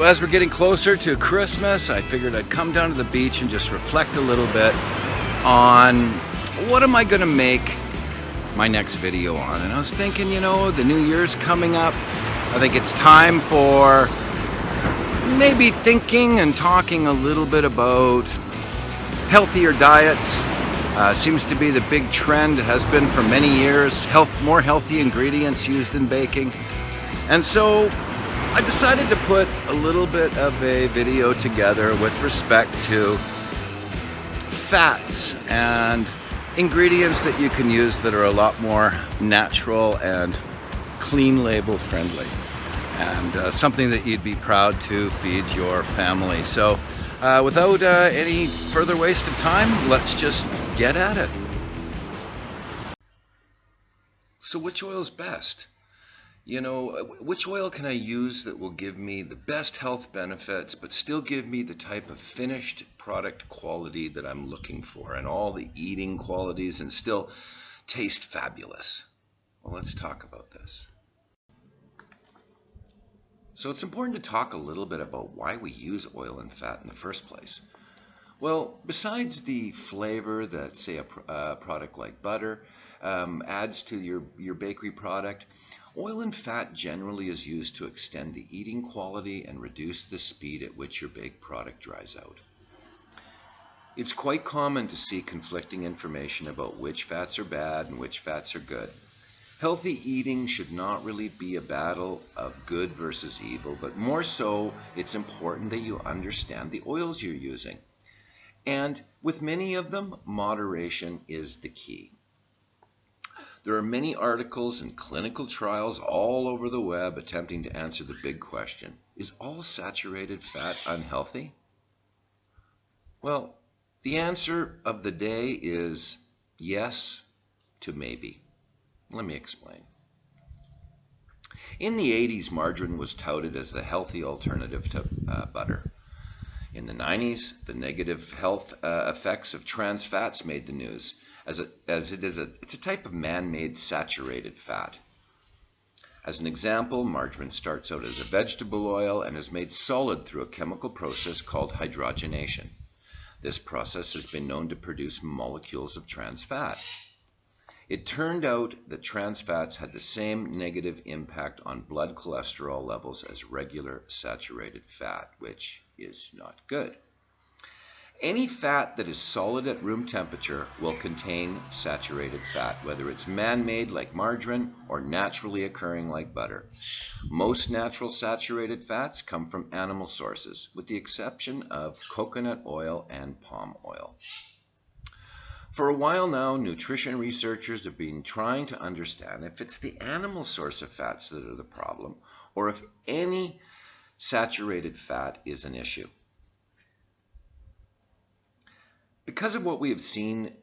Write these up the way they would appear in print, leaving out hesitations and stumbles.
as we're getting closer to Christmas, I figured I'd come down to the beach and just reflect a little bit on what am I going to make my next video on. And I was thinking, you know, the new year's coming up. I think it's time for maybe thinking and talking a little bit about healthier diets. Seems to be the big trend. It has been for many years. More healthy ingredients used in baking. And so I decided to put a little bit of a video together with respect to fats and ingredients that you can use that are a lot more natural and clean label friendly, and something that you'd be proud to feed your family. So without any further waste of time, let's just get at it. So which oil is best? You know, which oil can I use that will give me the best health benefits but still give me the type of finished product quality that I'm looking for, and all the eating qualities, and still taste fabulous? Well, let's talk about this. So it's important to talk a little bit about why we use oil and fat in the first place. Well, besides the flavor that, say, a product like butter adds to your bakery product, oil and fat generally is used to extend the eating quality and reduce the speed at which your baked product dries out. It's quite common to see conflicting information about which fats are bad and which fats are good. Healthy eating should not really be a battle of good versus evil, but more so, it's important that you understand the oils you're using. And with many of them, moderation is the key. There are many articles and clinical trials all over the web attempting to answer the big question: is all saturated fat unhealthy? Well, the answer of the day is yes to maybe. Let me explain. In the 80s, margarine was touted as the healthy alternative to butter. In the 90s, the negative health effects of trans fats made the news, as it's a type of man-made saturated fat. As an example, margarine starts out as a vegetable oil and is made solid through a chemical process called hydrogenation. This process has been known to produce molecules of trans fat. It turned out that trans fats had the same negative impact on blood cholesterol levels as regular saturated fat, which is not good. Any fat that is solid at room temperature will contain saturated fat, whether it's man-made like margarine or naturally occurring like butter. Most natural saturated fats come from animal sources, with the exception of coconut oil and palm oil. For a while now, nutrition researchers have been trying to understand if it's the animal source of fats that are the problem, or if any saturated fat is an issue. Because of what we have seen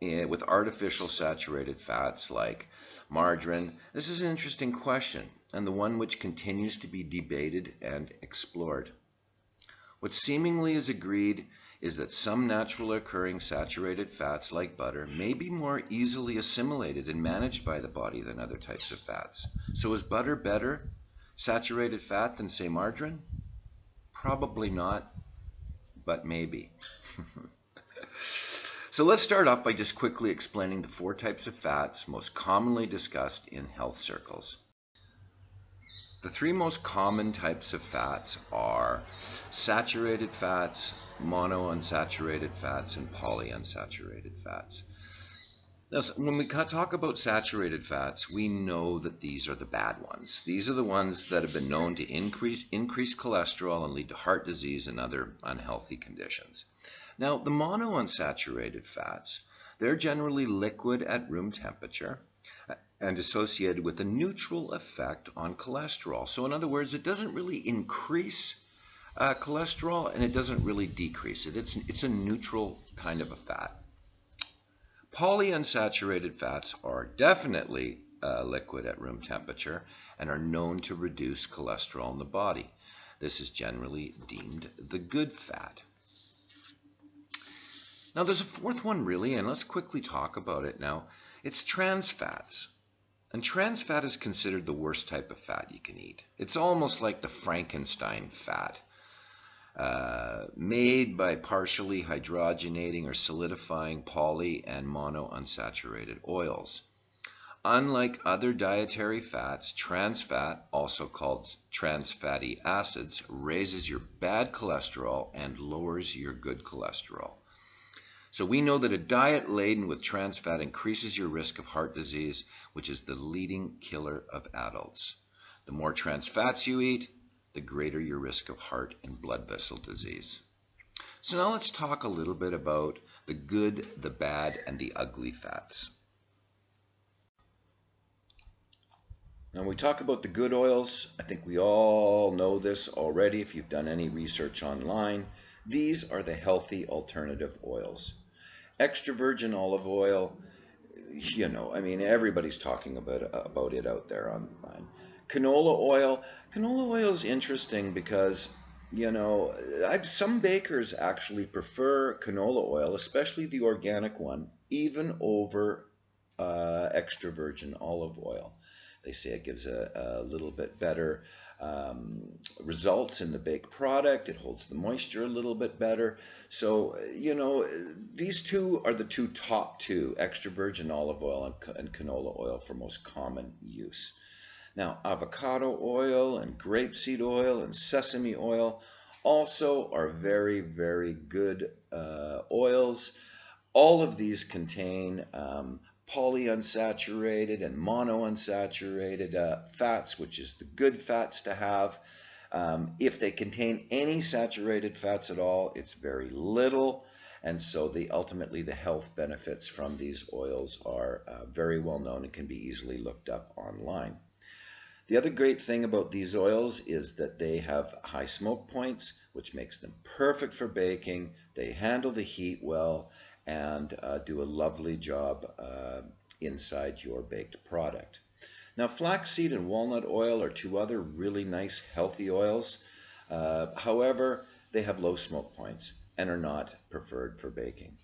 with artificial saturated fats like margarine, this is an interesting question, and the one which continues to be debated and explored. What seemingly is agreed is that some naturally occurring saturated fats like butter may be more easily assimilated and managed by the body than other types of fats. So is butter better saturated fat than, say, margarine? Probably not, but maybe. So let's start off by just quickly explaining the 4 types of fats most commonly discussed in health circles. The 3 most common types of fats are saturated fats, monounsaturated fats, and polyunsaturated fats. Now, when we talk about saturated fats, we know that these are the bad ones. These are the ones that have been known to increase cholesterol and lead to heart disease and other unhealthy conditions. Now, the monounsaturated fats, they're generally liquid at room temperature and associated with a neutral effect on cholesterol. So in other words, it doesn't really increase cholesterol, and it doesn't really decrease it. It's a neutral kind of a fat. Polyunsaturated fats are definitely liquid at room temperature and are known to reduce cholesterol in the body. This is generally deemed the good fat. Now there's a 4th one really, and let's quickly talk about it now. It's trans fats. And trans fat is considered the worst type of fat you can eat. It's almost like the Frankenstein fat. made by partially hydrogenating or solidifying poly and monounsaturated oils. Unlike other dietary fats, trans fat, also called trans fatty acids, raises your bad cholesterol and lowers your good cholesterol. So we know that a diet laden with trans fat increases your risk of heart disease, which is the leading killer of adults. The more trans fats you eat, the greater your risk of heart and blood vessel disease. So now let's talk a little bit about the good, the bad, and the ugly fats. Now, when we talk about the good oils, I think we all know this already if you've done any research online. These are the healthy alternative oils. Extra virgin olive oil, I mean, everybody's talking about it out there online. Canola oil is interesting because, some bakers actually prefer canola oil, especially the organic one, even over extra virgin olive oil. They say it gives a little bit better results in the baked product. It holds the moisture a little bit better. So, these two are the top two, extra virgin olive oil and canola oil, for most common use. Now, avocado oil and grapeseed oil and sesame oil also are very, very good oils. All of these contain polyunsaturated and monounsaturated fats, which is the good fats to have. If they contain any saturated fats at all, it's very little, and so ultimately the health benefits from these oils are very well known and can be easily looked up online. The other great thing about these oils is that they have high smoke points, which makes them perfect for baking. They handle the heat well and do a lovely job inside your baked product. Now, flaxseed and walnut oil are two other really nice healthy oils. However, they have low smoke points and are not preferred for baking.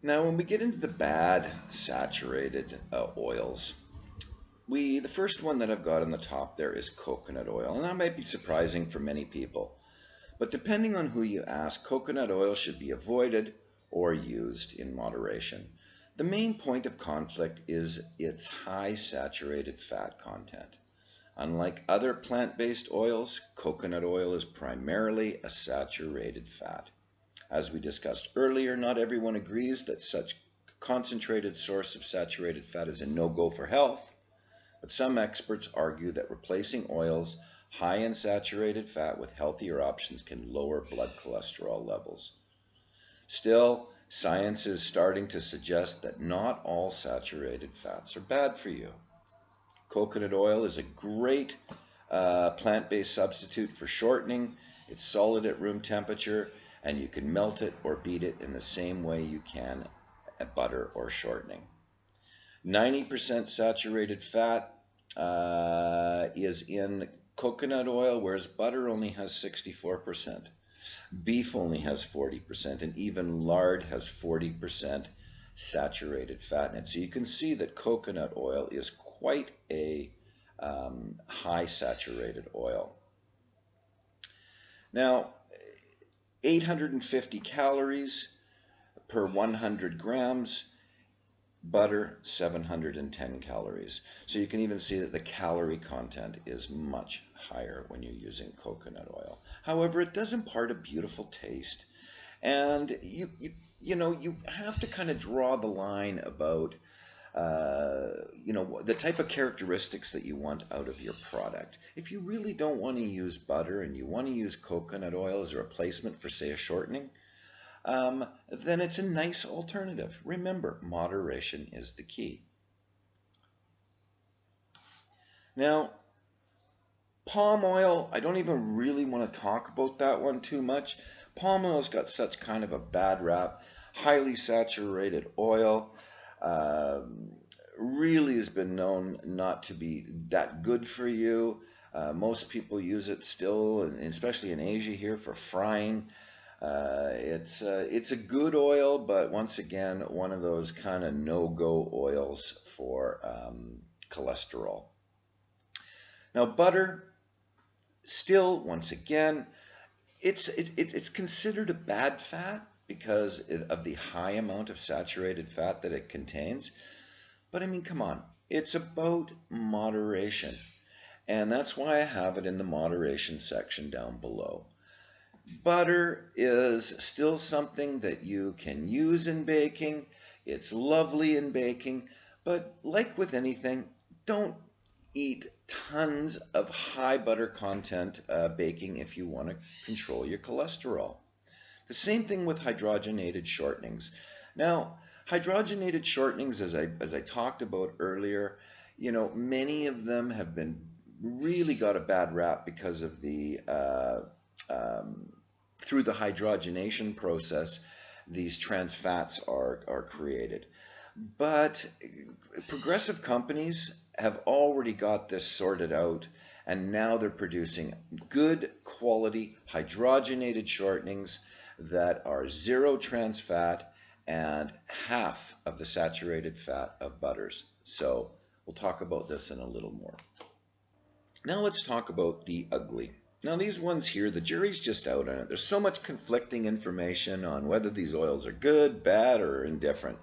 Now, when we get into the bad saturated oils, the first one that I've got on the top there is coconut oil, and that might be surprising for many people. But depending on who you ask, coconut oil should be avoided or used in moderation. The main point of conflict is its high saturated fat content. Unlike other plant-based oils, coconut oil is primarily a saturated fat. As we discussed earlier, not everyone agrees that such concentrated source of saturated fat is a no-go for health, but some experts argue that replacing oils high in saturated fat with healthier options can lower blood cholesterol levels. Still, science is starting to suggest that not all saturated fats are bad for you. Coconut oil is a great plant-based substitute for shortening. It's solid at room temperature, and you can melt it or beat it in the same way you can at butter or shortening. 90% saturated fat is in coconut oil, whereas butter only has 64%. Beef only has 40%, and even lard has 40% saturated fat in it. So you can see that coconut oil is quite a high saturated oil. Now, 850 calories per 100 grams, butter 710 calories. So you can even see that the calorie content is much higher when you're using coconut oil. However, it does impart a beautiful taste. And you have to kind of draw the line about the type of characteristics that you want out of your product. If you really don't want to use butter and you want to use coconut oil as a replacement for, say, a shortening, then it's a nice alternative. Remember, moderation is the key. Now, palm oil, I don't even really want to talk about that one too much. Palm oil's got such kind of a bad rap. Highly saturated oil. Really has been known not to be that good for you. Most people use it still, especially in Asia here, for frying. It's a good oil, but once again, one of those kind of no-go oils for cholesterol. Now butter, still, once again, it's considered a bad fat because of the high amount of saturated fat that it contains. But I mean, come on, it's about moderation. And that's why I have it in the moderation section down below. Butter is still something that you can use in baking. It's lovely in baking, but like with anything, don't eat tons of high butter content baking if you want to control your cholesterol. The same thing with hydrogenated shortenings. Now, hydrogenated shortenings, as I talked about earlier, many of them have been really got a bad rap because of the through the hydrogenation process, these trans fats are created. But progressive companies have already got this sorted out, and now they're producing good quality hydrogenated shortenings that are zero trans fat and half of the saturated fat of butters. So we'll talk about this in a little more. Now let's talk about the ugly. Now these ones here, the jury's just out on it. There's so much conflicting information on whether these oils are good, bad, or indifferent.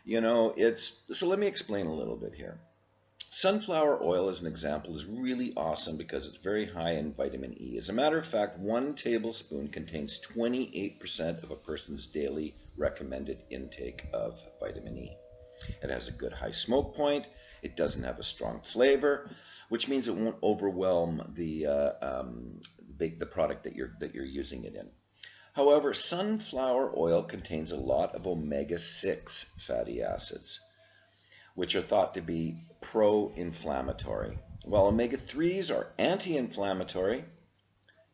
So let me explain a little bit here. Sunflower oil, as an example, is really awesome because it's very high in vitamin E. As a matter of fact, 1 tablespoon contains 28% of a person's daily recommended intake of vitamin E. It has a good high smoke point. It doesn't have a strong flavor, which means it won't overwhelm the product that you're using it in. However, sunflower oil contains a lot of omega-6 fatty acids, which are thought to be pro-inflammatory, while omega-3s are anti-inflammatory.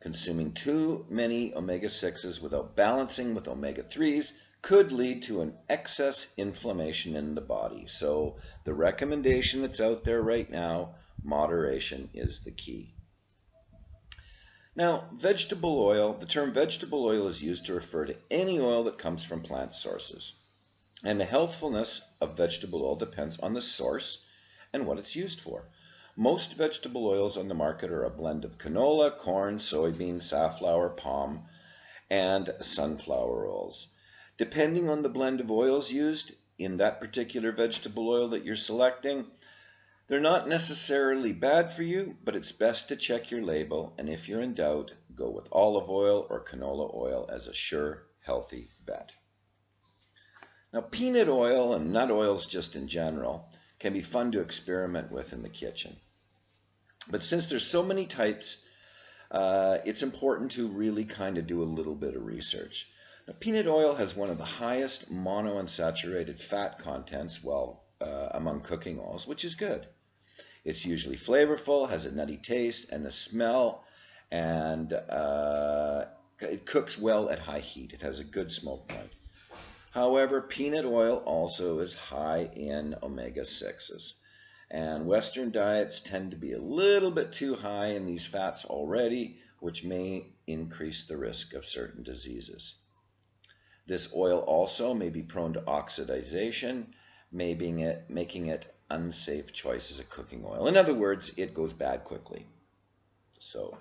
Consuming too many omega-6s without balancing with omega-3s could lead to an excess inflammation in the body. So the recommendation that's out there right now, moderation is the key. Now, vegetable oil, the term vegetable oil is used to refer to any oil that comes from plant sources. And the healthfulness of vegetable oil depends on the source and what it's used for. Most vegetable oils on the market are a blend of canola, corn, soybean, safflower, palm, and sunflower oils. Depending on the blend of oils used in that particular vegetable oil that you're selecting, they're not necessarily bad for you, but it's best to check your label, and if you're in doubt, go with olive oil or canola oil as a sure, healthy bet. Now, peanut oil and nut oils just in general can be fun to experiment with in the kitchen. But since there's so many types, it's important to really kind of do a little bit of research. Now, peanut oil has one of the highest monounsaturated fat contents, among cooking oils, which is good. It's usually flavorful, has a nutty taste, and the smell, and it cooks well at high heat. It has a good smoke point. However, peanut oil also is high in omega-6s. And Western diets tend to be a little bit too high in these fats already, which may increase the risk of certain diseases. This oil also may be prone to oxidization, making it unsafe choice as a cooking oil. In other words, it goes bad quickly. So,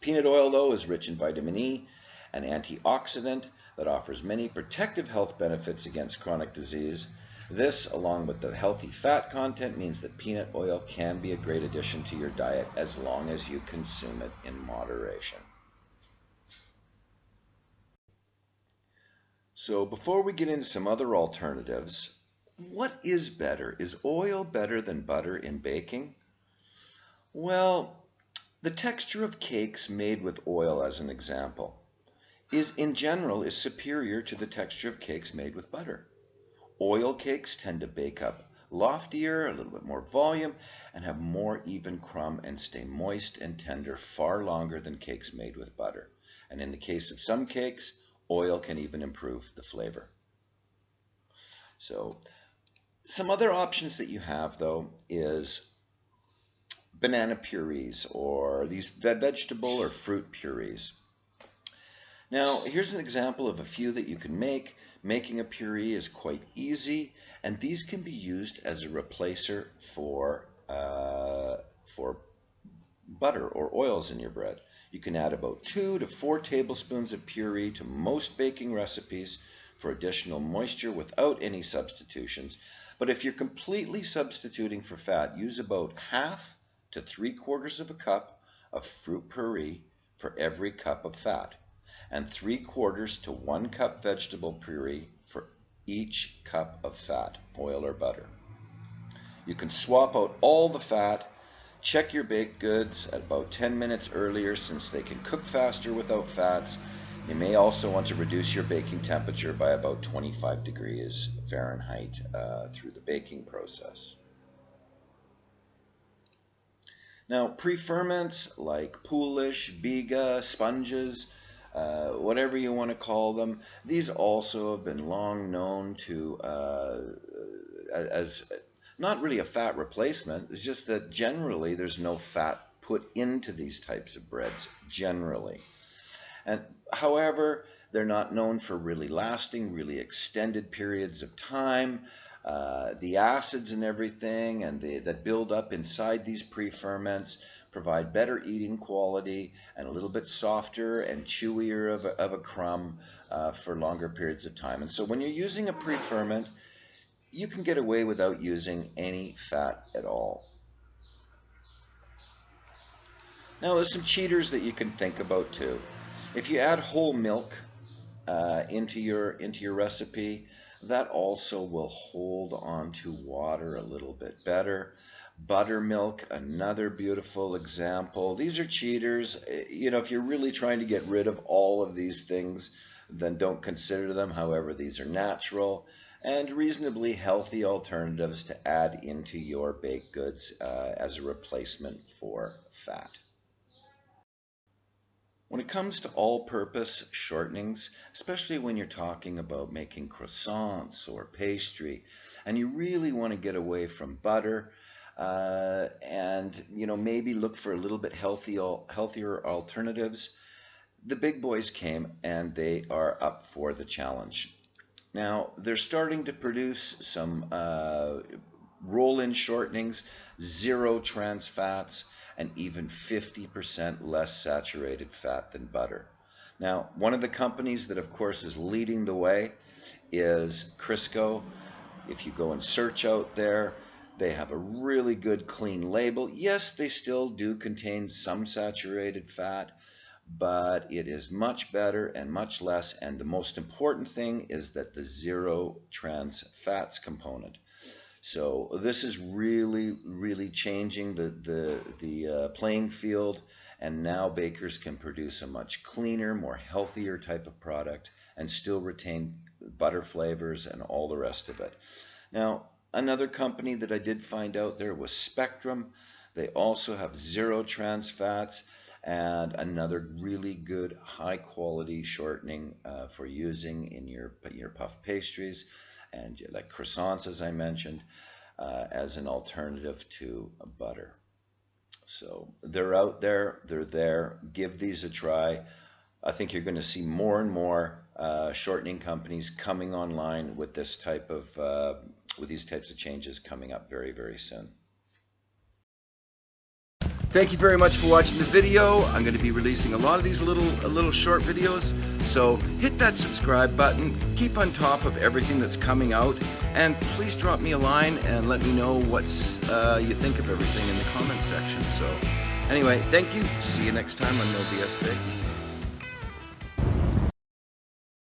peanut oil, though, is rich in vitamin E, an antioxidant that offers many protective health benefits against chronic disease. This, along with the healthy fat content, means that peanut oil can be a great addition to your diet as long as you consume it in moderation. So before we get into some other alternatives, what is better? Is oil better than butter in baking? Well, the texture of cakes made with oil, as an example, in general is superior to the texture of cakes made with butter. Oil cakes tend to bake up loftier, a little bit more volume, and have more even crumb and stay moist and tender far longer than cakes made with butter. And in the case of some cakes, oil can even improve the flavor. So, some other options that you have, though, is banana purees or these vegetable or fruit purees. Now, here's an example of a few that you can make. Making a puree is quite easy, and these can be used as a replacer for butter or oils in your bread. You can add about 2 to 4 tablespoons of puree to most baking recipes for additional moisture without any substitutions. But if you're completely substituting for fat, use about half to 3/4 of a cup of fruit puree for every cup of fat, and 3/4 to 1 cup vegetable puree for each cup of fat, oil or butter. You can swap out all the fat. Check your baked goods at about 10 minutes earlier since they can cook faster without fats. You may also want to reduce your baking temperature by about 25 degrees Fahrenheit through the baking process. Now, pre-ferments like poolish, biga, sponges, whatever you want to call them, these also have been long known to as not really a fat replacement. It's just that generally there's no fat put into these types of breads, generally. And however, they're not known for really lasting, really extended periods of time. The acids and everything that build up inside these pre-ferments provide better eating quality and a little bit softer and chewier of a crumb for longer periods of time. And so when you're using a pre-ferment, you can get away without using any fat at all. Now there's some cheaters that you can think about too. If you add whole milk into your recipe, that also will hold on to water a little bit better. Buttermilk, another beautiful example. These are cheaters. You know, if you're really trying to get rid of all of these things, then don't consider them. However, these are natural and reasonably healthy alternatives to add into your baked goods as a replacement for fat. When it comes to all-purpose shortenings, especially when you're talking about making croissants or pastry, and you really want to get away from butter, and maybe look for a little bit healthier alternatives, the big boys came and they are up for the challenge. Now they're starting to produce some roll-in shortenings, 0 trans fats, and even 50% less saturated fat than butter. Now, one of the companies that of course is leading the way is Crisco. If you go and search out there, they have a really good clean label. Yes, they still do contain some saturated fat, but it is much better and much less, and the most important thing is that the 0 trans fats component. So this is really changing the playing field, and now bakers can produce a much cleaner, more healthier type of product and still retain butter flavors and all the rest of it. Now, another company that I did find out there was Spectrum. They also have 0 trans fats and another really good high quality shortening for using in your puff pastries and like croissants, as I mentioned, as an alternative to butter. So they're out there, they're there. Give these a try. I think you're going to see more and more shortening companies coming online with this type of with these types of changes coming up very soon. Thank you very much for watching the video. I'm going to be releasing a lot of these little short videos, so hit that subscribe button, keep on top of everything that's coming out, and please drop me a line and let me know what you think of everything in the comment section. So anyway, thank you. See you next time on No BS Baking.